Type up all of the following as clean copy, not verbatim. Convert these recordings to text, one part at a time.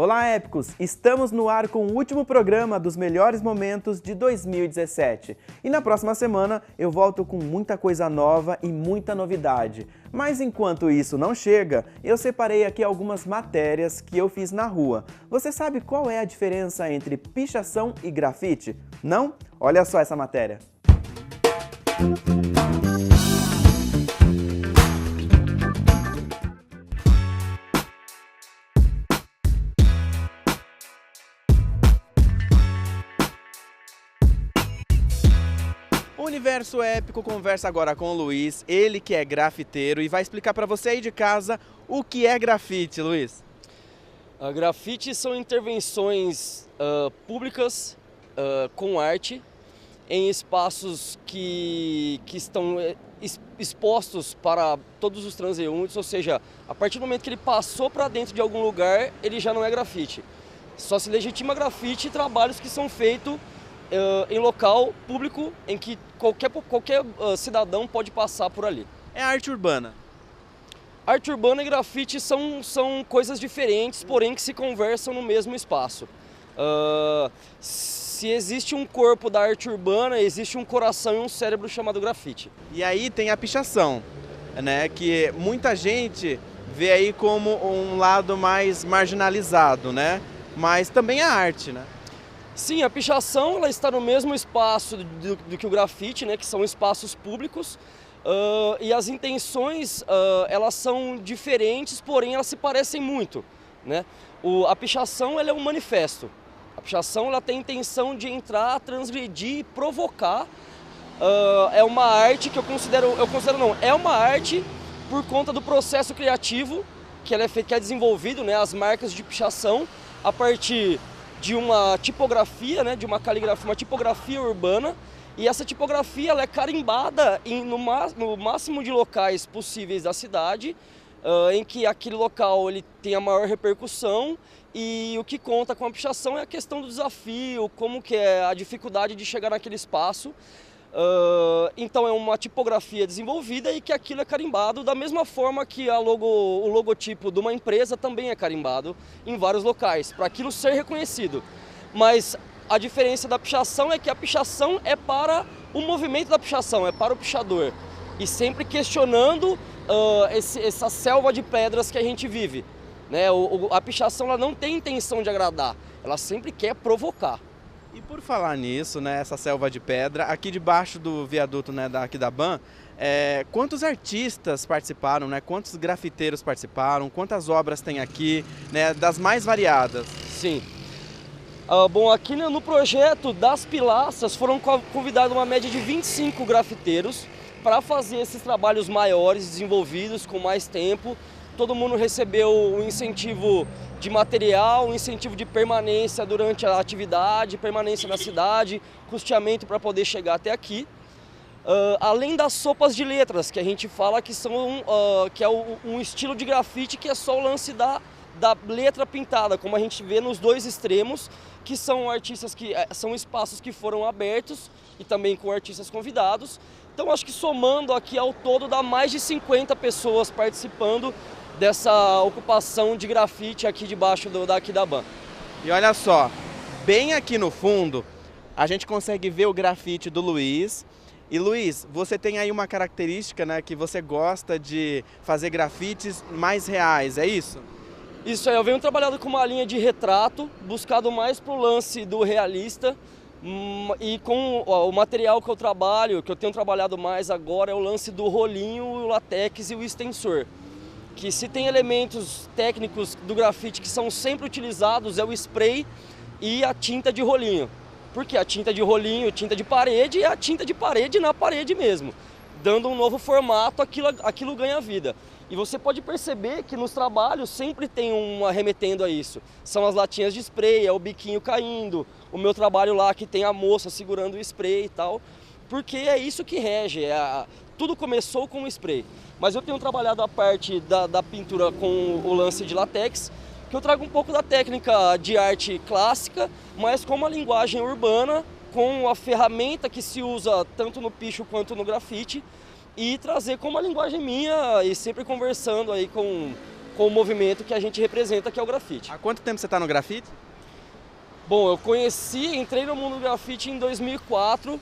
Olá, épicos! Estamos no ar com o último programa dos melhores momentos de 2017. E na próxima semana eu volto com muita coisa nova e muita novidade. Mas enquanto isso não chega, eu separei aqui algumas matérias que eu fiz na rua. Você sabe qual é a diferença entre pichação e grafite? Não? Olha só essa matéria. O Universo Épico conversa agora com o Luiz, ele que é grafiteiro e vai explicar para você aí de casa o que é grafite, Luiz. Grafite são intervenções públicas com arte em espaços que estão expostos para todos os transeuntes, ou seja, a partir do momento que ele passou para dentro de algum lugar, ele já não é grafite. Só se legitima grafite trabalhos que são feitos em local público em que qualquer cidadão pode passar por ali. É arte urbana. Arte urbana e grafite são coisas diferentes, porém que se conversam no mesmo espaço. Se existe um corpo da arte urbana, existe um coração e um cérebro chamado grafite. E aí tem a pichação, né, que muita gente vê aí como um lado mais marginalizado, né, mas também é arte, né? Sim, a pichação ela está no mesmo espaço do que o grafite, né, que são espaços públicos, e as intenções elas são diferentes, porém elas se parecem muito, né? A pichação ela é um manifesto. A pichação ela tem a intenção de entrar, transgredir e provocar. É uma arte que é uma arte por conta do processo criativo que é desenvolvido, né, as marcas de pichação a partir de uma tipografia, né, de uma caligrafia, uma tipografia urbana, e essa tipografia ela é carimbada no máximo de locais possíveis da cidade, em que aquele local ele tem a maior repercussão, e o que conta com a pichação é a questão do desafio, como que é a dificuldade de chegar naquele espaço. Então é uma tipografia desenvolvida e que aquilo é carimbado da mesma forma que o logotipo de uma empresa também é carimbado em vários locais, para aquilo ser reconhecido. Mas a diferença da pichação é que a pichação é para o movimento da pichação, é para o pichador. E sempre questionando essa selva de pedras que a gente vive, né? A pichação ela não tem intenção de agradar, ela sempre quer provocar. E por falar nisso, né, essa selva de pedra, aqui debaixo do viaduto, né, aqui da BAN, quantos artistas participaram, né, quantos grafiteiros participaram, quantas obras tem aqui, né, das mais variadas? Sim. Bom, aqui no projeto das pilastras foram convidados uma média de 25 grafiteiros para fazer esses trabalhos maiores, desenvolvidos, com mais tempo. Todo mundo recebeu um incentivo de material, um incentivo de permanência durante a atividade, permanência na cidade, custeamento para poder chegar até aqui. Além das sopas de letras, que a gente fala que é um estilo de grafite que é só o lance da letra pintada, como a gente vê nos dois extremos, que são artistas são espaços que foram abertos e também com artistas convidados. Então acho que somando aqui ao todo dá mais de 50 pessoas participando dessa ocupação de grafite aqui debaixo daqui da BAN. E olha só, bem aqui no fundo, a gente consegue ver o grafite do Luiz. E Luiz, você tem aí uma característica, né, que você gosta de fazer grafites mais reais, é isso? Isso aí, eu venho trabalhando com uma linha de retrato, buscado mais pro lance do realista, e com o material que eu tenho trabalhado mais agora é o lance do rolinho, o látex e o extensor. Que se tem elementos técnicos do grafite que são sempre utilizados é o spray e a tinta de rolinho. Porque a tinta de rolinho, tinta de parede, é a tinta de parede na parede mesmo. Dando um novo formato, aquilo ganha vida. E você pode perceber que nos trabalhos sempre tem remetendo a isso. São as latinhas de spray, é o biquinho caindo, o meu trabalho lá que tem a moça segurando o spray e tal. Porque é isso que rege, tudo começou com o spray. Mas eu tenho trabalhado a parte da pintura com o lance de látex, que eu trago um pouco da técnica de arte clássica, mas com uma linguagem urbana, com a ferramenta que se usa tanto no picho quanto no grafite, e trazer como uma linguagem minha e sempre conversando aí com com o movimento que a gente representa, que é o grafite. Há quanto tempo você está no grafite? Bom, entrei no mundo do grafite em 2004,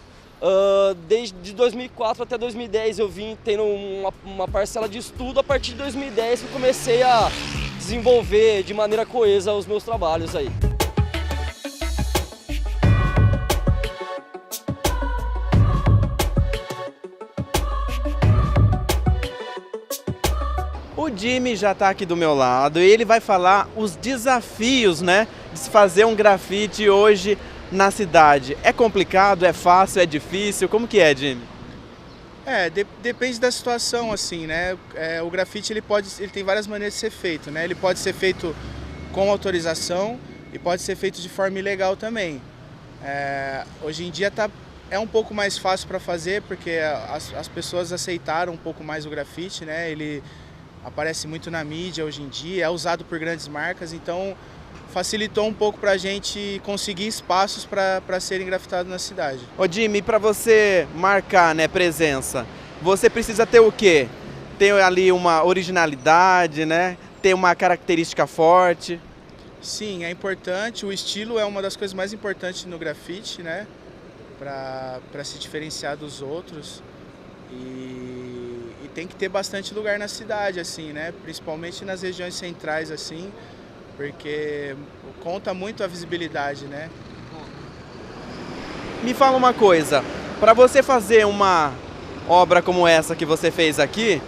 desde 2004 até 2010 eu vim tendo uma parcela de estudo. A partir de 2010 eu comecei a desenvolver de maneira coesa os meus trabalhos aí. O Jimmy já está aqui do meu lado e ele vai falar os desafios, né, de se fazer um grafite hoje na cidade. É complicado, é fácil, é difícil? Como que é, Jimmy? Depende da situação, assim, né? O grafite ele tem várias maneiras de ser feito, né? Ele pode ser feito com autorização e pode ser feito de forma ilegal também. Hoje em dia é um pouco mais fácil para fazer porque as pessoas aceitaram um pouco mais o grafite, né? Ele aparece muito na mídia hoje em dia, é usado por grandes marcas, então facilitou um pouco para a gente conseguir espaços para serem grafitados na cidade. Ô Jimmy, para você marcar, né, presença, você precisa ter o quê? Ter ali uma originalidade, né? Ter uma característica forte? Sim, é importante, o estilo é uma das coisas mais importantes no grafite, né? Para se diferenciar dos outros. E tem que ter bastante lugar na cidade, assim, né? Principalmente nas regiões centrais, assim, porque conta muito a visibilidade, né? Me fala uma coisa, para você fazer uma obra como essa que você fez aqui,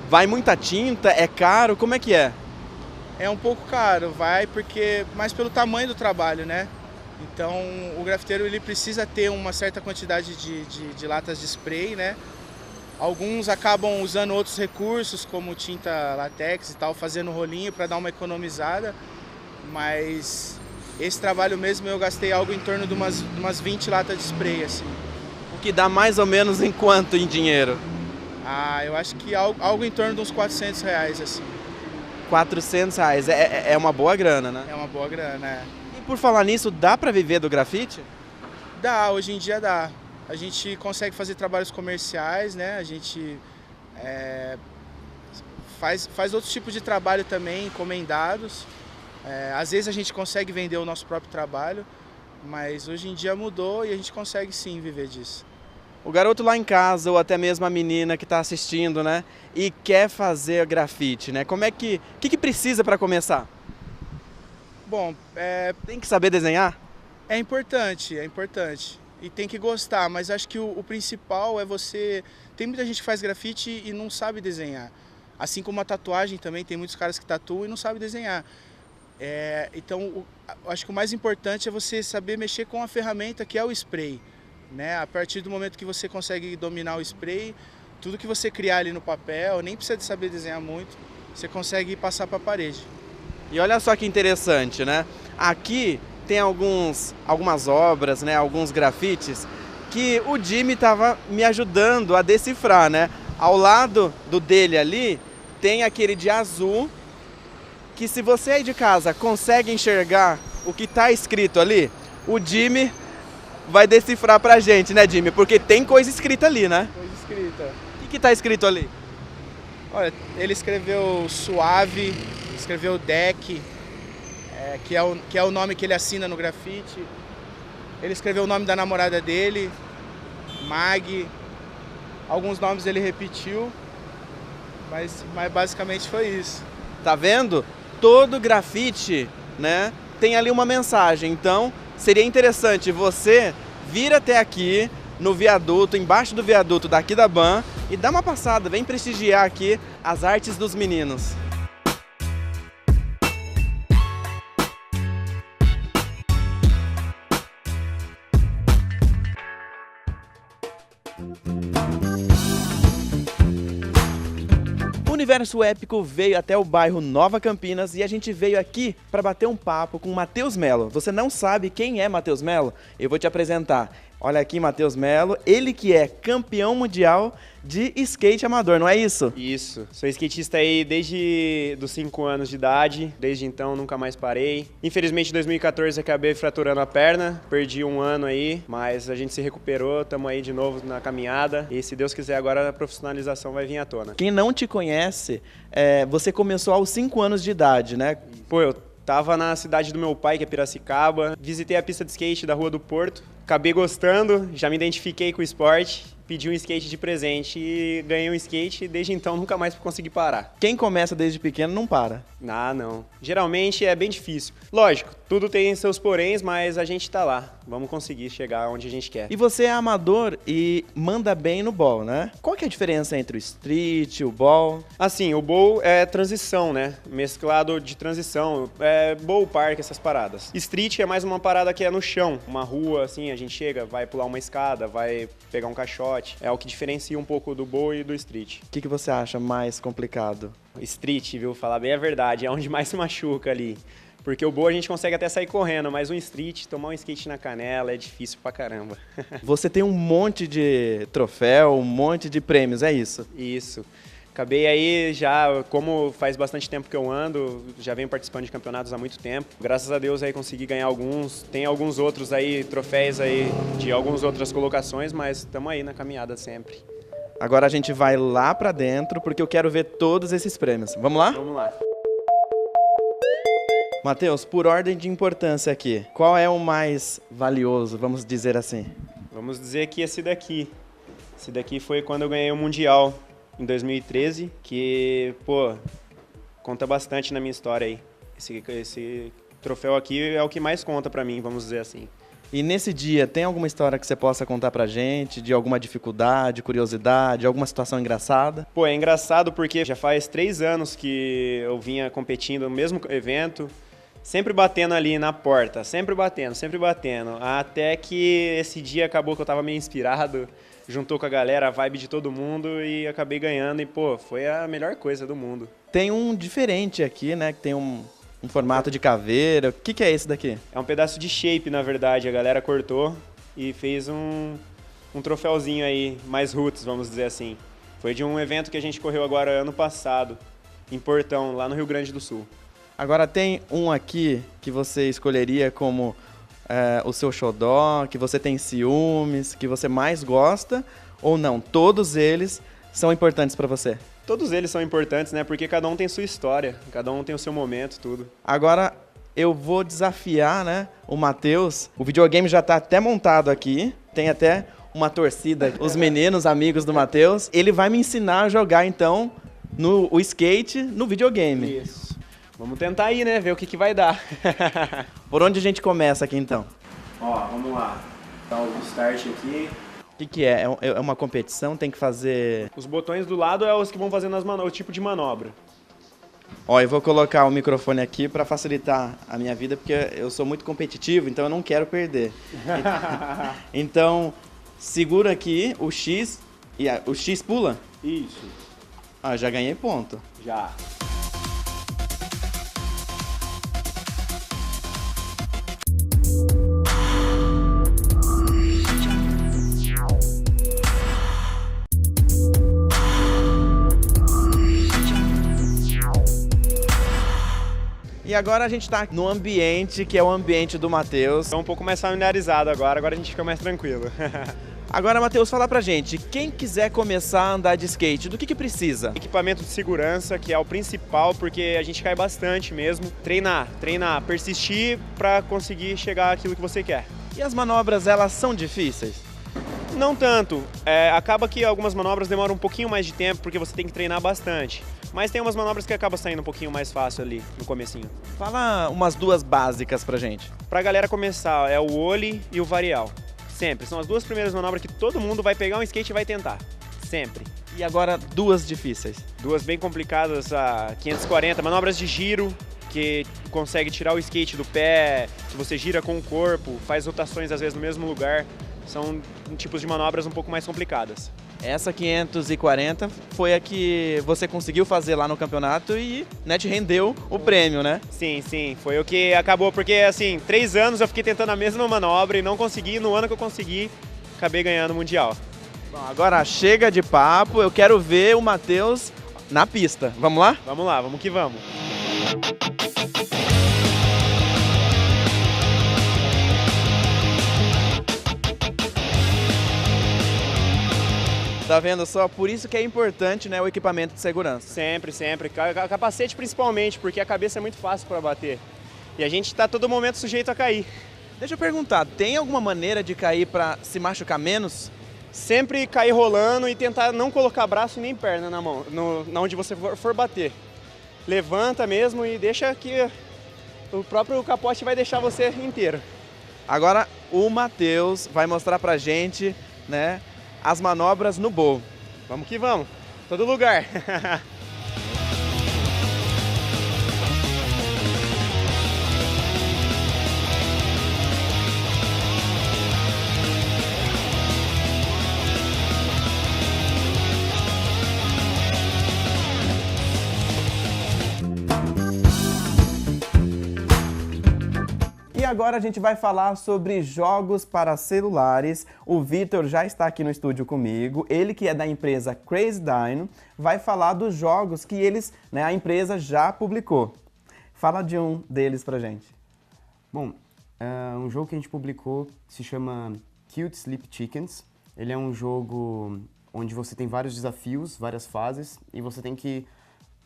vai muita tinta, é caro, como é que é? É um pouco caro, mas pelo tamanho do trabalho, né? Então o grafiteiro ele precisa ter uma certa quantidade de latas de spray, né? Alguns acabam usando outros recursos, como tinta látex e tal, fazendo rolinho para dar uma economizada. Mas esse trabalho mesmo eu gastei algo em torno de umas 20 latas de spray, assim. O que dá mais ou menos em quanto em dinheiro? Eu acho que algo em torno de uns R$400, assim. R$400, é uma boa grana, né? É uma boa grana, é. E por falar nisso, dá para viver do grafite? Dá, hoje em dia dá. A gente consegue fazer trabalhos comerciais, né? A gente faz outros tipos de trabalho também, encomendados. Às vezes a gente consegue vender o nosso próprio trabalho, mas hoje em dia mudou e a gente consegue sim viver disso. O garoto lá em casa, ou até mesmo a menina que está assistindo, né? E quer fazer grafite, né? O que precisa para começar? Bom, tem que saber desenhar? É importante. E tem que gostar, mas acho que o principal é você... Tem muita gente que faz grafite e não sabe desenhar. Assim como a tatuagem também, tem muitos caras que tatuam e não sabem desenhar. Então, acho que o mais importante é você saber mexer com a ferramenta que é o spray, né? A partir do momento que você consegue dominar o spray, tudo que você criar ali no papel, nem precisa de saber desenhar muito, você consegue passar para a parede. E olha só que interessante, né? Aqui tem algumas obras, né? Alguns grafites que o Jimmy estava me ajudando a decifrar, né? Ao lado do dele ali tem aquele de azul, que se você aí de casa consegue enxergar o que está escrito ali, o Jimmy vai decifrar pra gente, né, Jimmy? Porque tem coisa escrita ali, né? Coisa escrita. O que está escrito ali? Olha, ele escreveu suave, escreveu deck, que é o nome que ele assina no grafite. Ele escreveu o nome da namorada dele, Mag. Alguns nomes ele repetiu, mas basicamente foi isso. Tá vendo? Todo grafite, né, tem ali uma mensagem. Então, seria interessante você vir até aqui no viaduto, embaixo do viaduto daqui da Ban, e dar uma passada, vem prestigiar aqui as artes dos meninos. O Universo Épico veio até o bairro Nova Campinas e a gente veio aqui para bater um papo com Matheus Mello. Você não sabe quem é Matheus Mello? Eu vou te apresentar. Olha aqui, Matheus Melo, ele que é campeão mundial de skate amador, não é isso? Isso. Sou skatista aí desde os 5 anos de idade, desde então nunca mais parei. Infelizmente em 2014 acabei fraturando a perna, perdi 1 ano aí, mas a gente se recuperou, estamos aí de novo na caminhada e se Deus quiser agora a profissionalização vai vir à tona. Quem não te conhece, você começou aos 5 anos de idade, né? Pô, eu tava na cidade do meu pai, que é Piracicaba, visitei a pista de skate da Rua do Porto, acabei gostando, já me identifiquei com o esporte, pedi um skate de presente e ganhei um skate e desde então nunca mais consegui parar. Quem começa desde pequeno não para. Ah, não. Geralmente é bem difícil. Lógico, tudo tem seus poréns, mas a gente tá lá. Vamos conseguir chegar onde a gente quer. E você é amador e manda bem no bowl, né? Qual que é a diferença entre o street, o bowl? Assim, o bowl é transição, né? Mesclado de transição. É bowl park, essas paradas. Street é mais uma parada que é no chão. Uma rua, assim, a gente chega, vai pular uma escada, vai pegar um caixote. É o que diferencia um pouco do bowl e do street. O que você acha mais complicado? Street, viu? Falar bem a verdade, é onde mais se machuca ali. Porque o bowl a gente consegue até sair correndo, mas um street, tomar um skate na canela é difícil pra caramba. Você tem um monte de troféu, um monte de prêmios, é isso? Isso. Acabei aí já, como faz bastante tempo que eu ando, já venho participando de campeonatos há muito tempo. Graças a Deus aí consegui ganhar alguns, tem alguns outros aí, troféus aí de algumas outras colocações, mas estamos aí na caminhada sempre. Agora a gente vai lá pra dentro, porque eu quero ver todos esses prêmios. Vamos lá? Vamos lá. Matheus, por ordem de importância aqui, qual é o mais valioso, vamos dizer assim? Vamos dizer que esse daqui. Esse daqui foi quando eu ganhei o Mundial, em 2013, que, pô, conta bastante na minha história aí. Esse troféu aqui é o que mais conta pra mim, vamos dizer assim. E nesse dia, tem alguma história que você possa contar pra gente, de alguma dificuldade, curiosidade, alguma situação engraçada? Pô, é engraçado porque já faz 3 anos que eu vinha competindo no mesmo evento, sempre batendo ali na porta, sempre batendo, até que esse dia acabou que eu tava meio inspirado, juntou com a galera, a vibe de todo mundo e acabei ganhando e, pô, foi a melhor coisa do mundo. Tem um diferente aqui, né, que tem um formato de caveira. O que é esse daqui? É um pedaço de shape, na verdade. A galera cortou e fez um troféuzinho aí, mais roots, vamos dizer assim. Foi de um evento que a gente correu agora ano passado, em Portão, lá no Rio Grande do Sul. Agora tem um aqui que você escolheria como o seu xodó, que você tem ciúmes, que você mais gosta, ou não? Todos eles são importantes para você? Todos eles são importantes, né? Porque cada um tem sua história, cada um tem o seu momento, tudo. Agora eu vou desafiar, né, o Matheus. O videogame já está até montado aqui, tem até uma torcida, os meninos amigos do Matheus. Ele vai me ensinar a jogar, então, o skate no videogame. Isso. Vamos tentar aí, né? Ver o que vai dar. Por onde a gente começa aqui, então? Ó, vamos lá. Dá o start aqui. O que é? É uma competição? Tem que fazer... Os botões do lado é os que vão fazendo o tipo de manobra. Ó, eu vou colocar o microfone aqui para facilitar a minha vida, porque eu sou muito competitivo, então eu não quero perder. Então, segura aqui o X e o X pula? Isso. Ah, já ganhei ponto. Já. E agora a gente está no ambiente, que é o ambiente do Matheus. Estou um pouco mais familiarizado agora a gente fica mais tranquilo. Agora, Matheus, fala pra gente, quem quiser começar a andar de skate, do que precisa? Equipamento de segurança, que é o principal, porque a gente cai bastante mesmo. Treinar, persistir para conseguir chegar àquilo que você quer. E as manobras, elas são difíceis? Não tanto. Acaba que algumas manobras demoram um pouquinho mais de tempo, porque você tem que treinar bastante. Mas tem umas manobras que acabam saindo um pouquinho mais fácil ali, no comecinho. Fala umas duas básicas pra gente. Pra galera começar, é o ollie e o varial. Sempre. São as duas primeiras manobras que todo mundo vai pegar um skate e vai tentar. Sempre. E agora, duas difíceis. Duas bem complicadas, a 540, manobras de giro, que consegue tirar o skate do pé, que você gira com o corpo, faz rotações às vezes no mesmo lugar. São tipos de manobras um pouco mais complicadas. Essa 540 foi a que você conseguiu fazer lá no campeonato e, né, te rendeu o prêmio, né? Sim, foi o que acabou, porque assim, 3 anos eu fiquei tentando a mesma manobra e não consegui. No ano que eu consegui, acabei ganhando o Mundial. Bom, agora chega de papo, eu quero ver o Matheus na pista. Vamos lá? Vamos lá, vamos que vamos. Tá vendo só? Por isso que é importante, né, o equipamento de segurança. Sempre, sempre. Capacete principalmente, porque a cabeça é muito fácil para bater. E a gente está a todo momento sujeito a cair. Deixa eu perguntar, tem alguma maneira de cair para se machucar menos? Sempre cair rolando e tentar não colocar braço nem perna na mão, na onde você for bater. Levanta mesmo e deixa que o próprio capote vai deixar você inteiro. Agora o Matheus vai mostrar pra gente, né, as manobras no bowl. Vamos que vamos, todo lugar. E agora a gente vai falar sobre jogos para celulares. O Vitor já está aqui no estúdio comigo. Ele, que é da empresa Crazy Dino, vai falar dos jogos que a empresa já publicou. Fala de um deles pra gente. Bom, um jogo que a gente publicou se chama Cute Sleep Chickens. Ele é um jogo onde você tem vários desafios, várias fases, e você tem que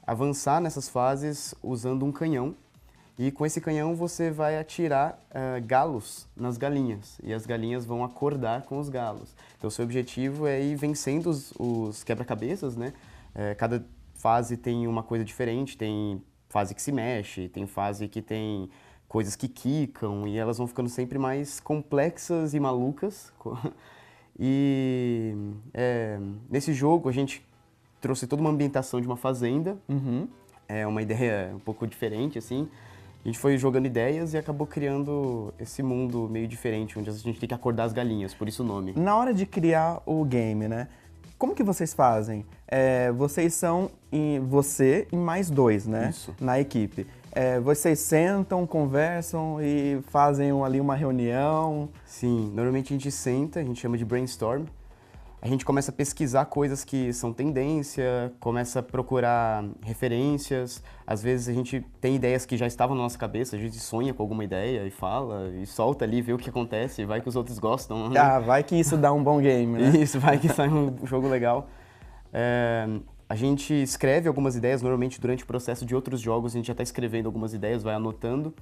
avançar nessas fases usando um canhão. E com esse canhão você vai atirar galos nas galinhas, e as galinhas vão acordar com os galos. Então o seu objetivo é ir vencendo os quebra-cabeças, né? Cada fase tem uma coisa diferente, tem fase que se mexe, tem fase que tem coisas que quicam, e elas vão ficando sempre mais complexas e malucas. E nesse jogo a gente trouxe toda uma ambientação de uma fazenda, é uma ideia um pouco diferente, assim. A gente foi jogando ideias e acabou criando esse mundo meio diferente, onde a gente tem que acordar as galinhas, por isso o nome. Na hora de criar o game, né? Como que vocês fazem? Vocês são você e mais dois, né? Isso. Na equipe. Vocês sentam, conversam e fazem ali uma reunião? Sim, normalmente a gente senta, a gente chama de brainstorm. A gente começa a pesquisar coisas que são tendência, começa a procurar referências. Às vezes a gente tem ideias que já estavam na nossa cabeça, a gente sonha com alguma ideia e fala, e solta ali, vê o que acontece, vai que os outros gostam. Né? Ah, vai que isso dá um bom game, né? Isso, vai que sai um jogo legal. A gente escreve algumas ideias, normalmente durante o processo de outros jogos a gente já está escrevendo algumas ideias, vai anotando.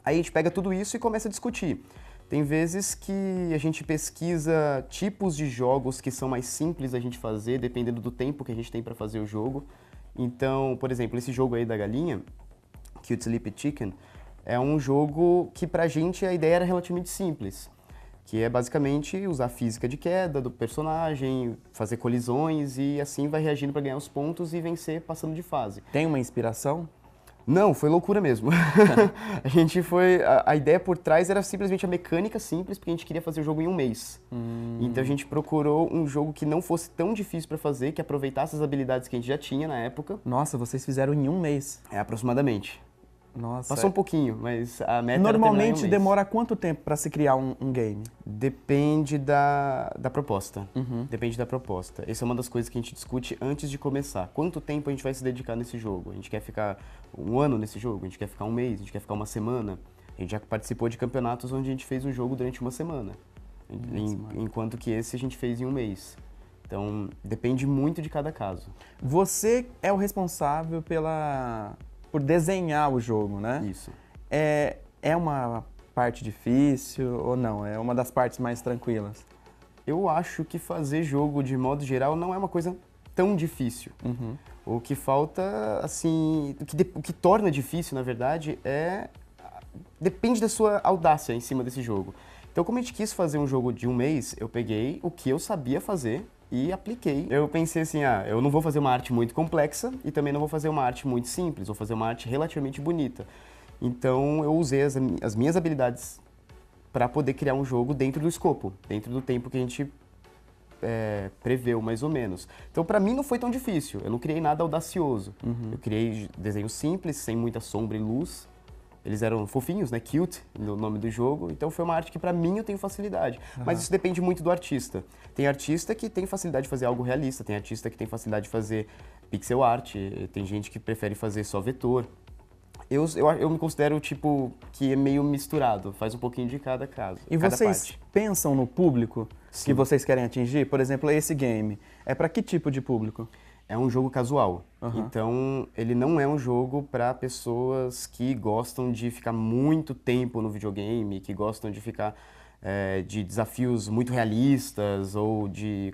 Aí a gente pega tudo isso e começa a discutir. Tem vezes que a gente pesquisa tipos de jogos que são mais simples a gente fazer, dependendo do tempo que a gente tem para fazer o jogo. Então, por exemplo, esse jogo aí da galinha, Cute Sleepy Chicken, é um jogo que pra gente a ideia era relativamente simples, que é basicamente usar a física de queda do personagem, fazer colisões e assim vai reagindo para ganhar os pontos e vencer passando de fase. Tem uma inspiração? Não, foi loucura mesmo. A ideia por trás era simplesmente a mecânica simples, porque a gente queria fazer o jogo em um mês. Então a gente procurou um jogo que não fosse tão difícil para fazer, que aproveitasse as habilidades que a gente já tinha na época. Nossa, vocês fizeram em um mês. Aproximadamente. Nossa. Passou um pouquinho, mas a meta Normalmente era terminar em um mês. demora quanto tempo para se criar um game? Depende da proposta. Depende da proposta. Essa é uma das coisas que a gente discute antes de começar. Quanto tempo a gente vai se dedicar nesse jogo? A gente quer ficar um ano nesse jogo? A gente quer ficar um mês? A gente quer ficar uma semana? A gente já participou de campeonatos onde a gente fez o jogo durante uma semana. Enquanto que esse a gente fez em um mês. Então, depende muito de cada caso. Você é o responsável por desenhar o jogo, né? Isso. É uma parte difícil ou não? É uma das partes mais tranquilas? Eu acho que fazer jogo, de modo geral, não é uma coisa tão difícil. O que falta, assim, o que torna difícil, na verdade, depende da sua audácia em cima desse jogo. Então, como a gente quis fazer um jogo de um mês, eu peguei o que eu sabia fazer e apliquei. Eu pensei assim, eu não vou fazer uma arte muito complexa e também não vou fazer uma arte muito simples, vou fazer uma arte relativamente bonita. Então eu usei as minhas habilidades para poder criar um jogo dentro do escopo, dentro do tempo que a gente preveu, mais ou menos. Então para mim não foi tão difícil, eu não criei nada audacioso. Eu criei desenhos simples, sem muita sombra e luz, Eles eram fofinhos, né? Cute, no nome do jogo. Então foi uma arte que pra mim eu tenho facilidade. Mas isso depende muito do artista. Tem artista que tem facilidade de fazer algo realista, tem artista que tem facilidade de fazer pixel art, tem gente que prefere fazer só vetor. Eu me considero o tipo que é meio misturado, faz um pouquinho de cada caso. E cada vocês parte. pensam no público Sim. que vocês querem atingir? Por exemplo, esse game. É para que tipo de público? É um jogo casual, então ele não é um jogo para pessoas que gostam de ficar muito tempo no videogame, que gostam de ficar de desafios muito realistas ou de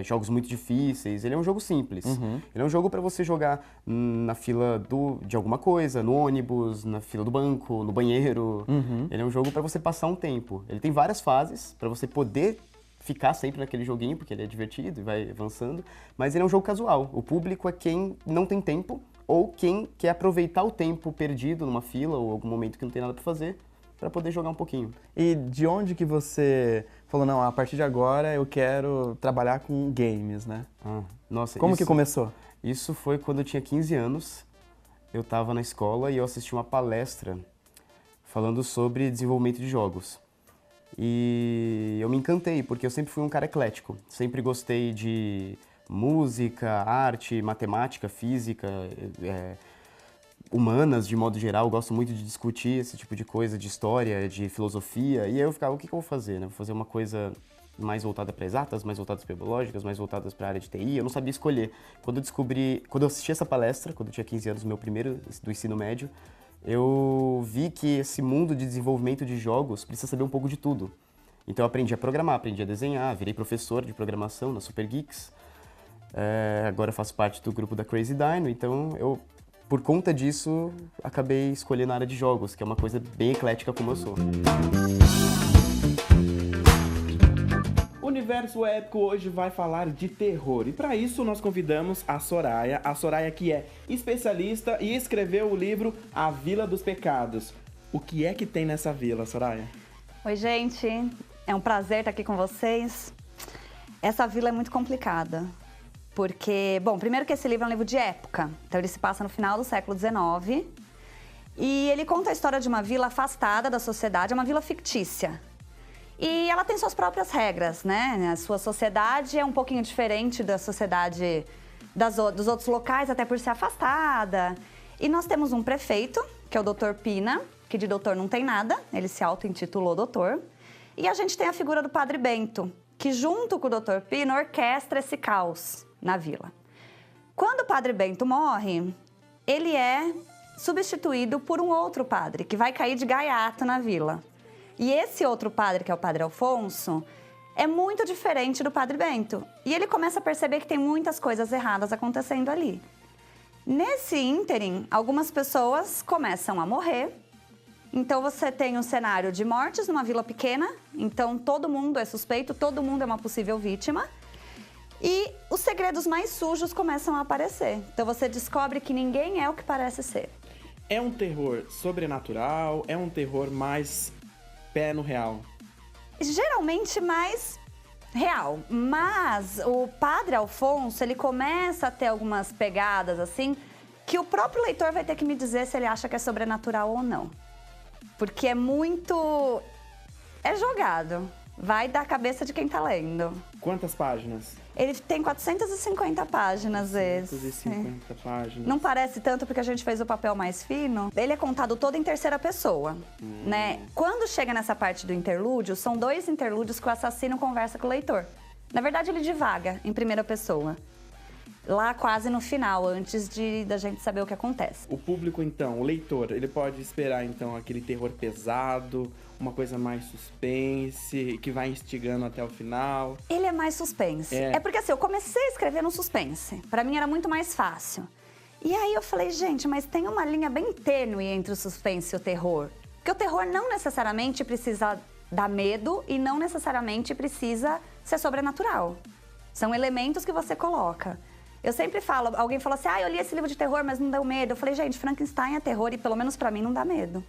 jogos muito difíceis. Ele é um jogo simples. Ele é um jogo para você jogar na fila de alguma coisa, no ônibus, na fila do banco, no banheiro. Ele é um jogo para você passar um tempo. Ele tem várias fases para você poder ficar sempre naquele joguinho, porque ele é divertido e vai avançando, mas ele é um jogo casual. O público é quem não tem tempo ou quem quer aproveitar o tempo perdido numa fila ou algum momento que não tem nada para fazer, para poder jogar um pouquinho. E de onde que você falou, não, a partir de agora eu quero trabalhar com games, né? Nossa, Como que começou? Isso foi quando eu tinha 15 anos, eu estava na escola e eu assisti uma palestra falando sobre desenvolvimento de jogos. E eu me encantei, porque eu sempre fui um cara eclético. Sempre gostei de música, arte, matemática, física, humanas de modo geral. Eu gosto muito de discutir esse tipo de coisa, de história, de filosofia. E aí eu ficava, o que eu vou fazer, né? Vou fazer uma coisa mais voltada para exatas, mais voltadas para biológicas, mais voltadas para a área de TI. Eu não sabia escolher. Quando eu assisti essa palestra, quando eu tinha 15 anos, meu primeiro do ensino médio, eu vi que esse mundo de desenvolvimento de jogos precisa saber um pouco de tudo. Então eu aprendi a programar, aprendi a desenhar, virei professor de programação na Super Geeks. Agora eu faço parte do grupo da Crazy Dino, então eu, por conta disso, acabei escolhendo a área de jogos, que é uma coisa bem eclética como eu sou. O Universo Épico hoje vai falar de terror e para isso nós convidamos a Soraya que é especialista e escreveu o livro A Vila dos Pecados. O que é que tem nessa vila, Soraya? Oi, gente. É um prazer estar aqui com vocês. Essa vila é muito complicada, porque, bom, primeiro que esse livro é um livro de época, então ele se passa no final do século XIX e ele conta a história de uma vila afastada da sociedade, é uma vila fictícia. E ela tem suas próprias regras, né? A sua sociedade é um pouquinho diferente da sociedade dos outros locais, até por ser afastada. E nós temos um prefeito, que é o Dr. Pina, que de doutor não tem nada, ele se auto-intitulou doutor. E a gente tem a figura do Padre Bento, que junto com o Dr. Pina orquestra esse caos na vila. Quando o Padre Bento morre, ele é substituído por um outro padre, que vai cair de gaiato na vila. E esse outro padre, que é o Padre Alfonso, é muito diferente do Padre Bento. E ele começa a perceber que tem muitas coisas erradas acontecendo ali. Nesse ínterim, algumas pessoas começam a morrer. Então você tem um cenário de mortes numa vila pequena. Então todo mundo é suspeito, todo mundo é uma possível vítima. E os segredos mais sujos começam a aparecer. Então você descobre que ninguém é o que parece ser. É um terror sobrenatural? É um terror mais pé no real? Geralmente mais real, mas o Padre Alfonso, ele começa a ter algumas pegadas assim, que o próprio leitor vai ter que me dizer se ele acha que é sobrenatural ou não. Porque é muito... é jogado, vai da cabeça de quem tá lendo. Quantas páginas? Ele tem 450 páginas, esse. 450 páginas. Não parece tanto porque a gente fez o papel mais fino. Ele é contado todo em terceira pessoa, né? Quando chega nessa parte do interlúdio, são 2 interlúdios que o assassino conversa com o leitor. Na verdade, ele divaga em primeira pessoa. Lá quase no final, antes da gente saber o que acontece. O público, então, o leitor, ele pode esperar, então, aquele terror pesado, uma coisa mais suspense, que vai instigando até o final? Ele é mais suspense. É porque, assim, eu comecei a escrever no suspense. Pra mim era muito mais fácil. E aí eu falei, gente, mas tem uma linha bem tênue entre o suspense e o terror. Porque o terror não necessariamente precisa dar medo e não necessariamente precisa ser sobrenatural. São elementos que você coloca. Eu sempre falo, alguém falou assim, eu li esse livro de terror, mas não deu medo. Eu falei, gente, Frankenstein é terror e pelo menos pra mim não dá medo.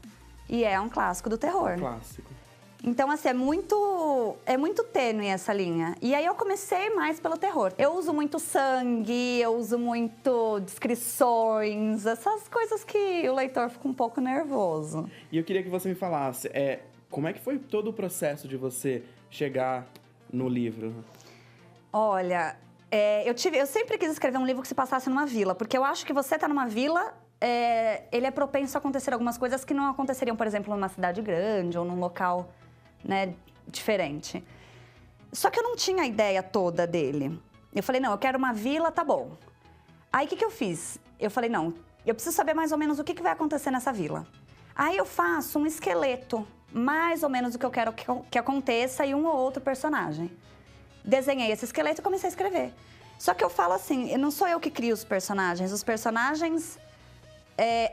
E é um clássico do terror. Clássico. Então, assim, é muito tênue essa linha. E aí eu comecei mais pelo terror. Eu uso muito sangue, eu uso muito descrições, essas coisas que o leitor fica um pouco nervoso. E eu queria que você me falasse, como é que foi todo o processo de você chegar no livro? Olha, eu sempre quis escrever um livro que se passasse numa vila, porque eu acho que você tá numa vila, ele é propenso a acontecer algumas coisas que não aconteceriam, por exemplo, numa cidade grande ou num local, né, diferente. Só que eu não tinha a ideia toda dele. Eu falei, não, eu quero uma vila, tá bom. Aí o que eu fiz? Eu falei, não, eu preciso saber mais ou menos o que vai acontecer nessa vila. Aí eu faço um esqueleto, mais ou menos o que eu quero que aconteça e um ou outro personagem. Desenhei esse esqueleto e comecei a escrever. Só que eu falo assim, não sou eu que crio os personagens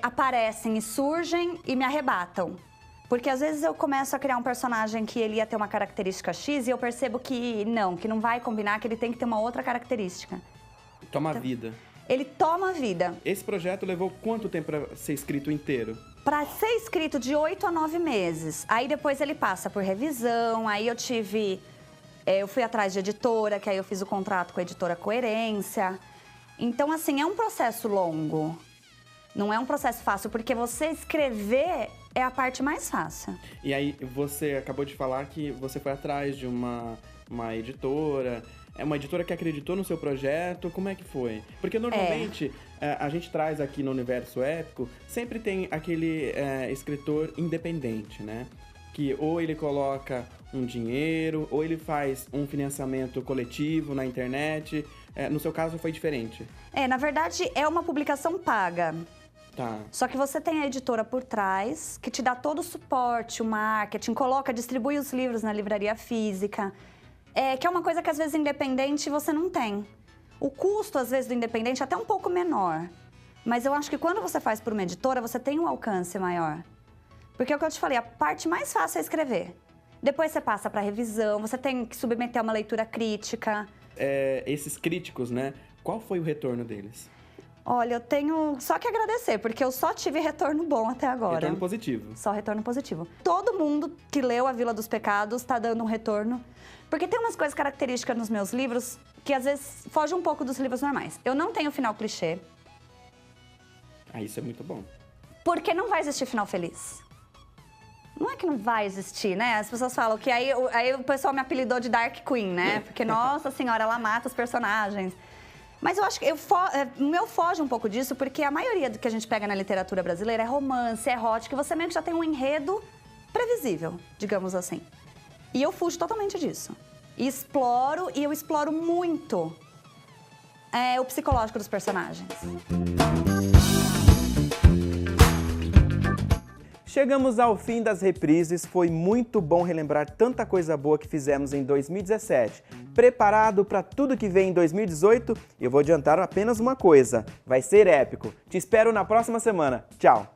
aparecem e surgem e me arrebatam. Porque às vezes eu começo a criar um personagem que ele ia ter uma característica X e eu percebo que não vai combinar, que ele tem que ter uma outra característica. Toma vida. Ele toma vida. Esse projeto levou quanto tempo para ser escrito inteiro? Para ser escrito de 8 a 9 meses. Aí depois ele passa por revisão, aí eu fui atrás de editora, que aí eu fiz o contrato com a editora Coerência. Então, assim, é um processo longo. Não é um processo fácil, porque você escrever é a parte mais fácil. E aí, você acabou de falar que você foi atrás de uma editora. É uma editora que acreditou no seu projeto? Como é que foi? Porque normalmente a gente traz aqui no Universo Épico, sempre tem aquele escritor independente, né? Que ou ele coloca um dinheiro, ou ele faz um financiamento coletivo na internet. No seu caso foi diferente? Na verdade é uma publicação paga. Tá. Só que você tem a editora por trás, que te dá todo o suporte, o marketing, distribui os livros na livraria física. Que é uma coisa que às vezes independente você não tem. O custo, às vezes, do independente é até um pouco menor. Mas eu acho que quando você faz por uma editora, você tem um alcance maior. Porque é o que eu te falei, a parte mais fácil é escrever. Depois você passa para revisão, você tem que submeter a uma leitura crítica. Esses críticos, né? Qual foi o retorno deles? Olha, eu tenho só que agradecer, porque eu só tive retorno bom até agora. Retorno positivo. Só retorno positivo. Todo mundo que leu A Vila dos Pecados está dando um retorno. Porque tem umas coisas características nos meus livros que às vezes fogem um pouco dos livros normais. Eu não tenho final clichê. Isso é muito bom. Porque não vai existir final feliz. Não é que não vai existir, né? As pessoas falam que aí o pessoal me apelidou de Dark Queen, né? Porque, nossa senhora, ela mata os personagens. Mas eu acho que o meu foge um pouco disso, porque a maioria do que a gente pega na literatura brasileira é romance, é erótico, e você meio que já tem um enredo previsível, digamos assim. E eu fujo totalmente disso. E eu exploro muito o psicológico dos personagens. Chegamos ao fim das reprises, foi muito bom relembrar tanta coisa boa que fizemos em 2017. Preparado para tudo que vem em 2018? Eu vou adiantar apenas uma coisa, vai ser épico. Te espero na próxima semana. Tchau!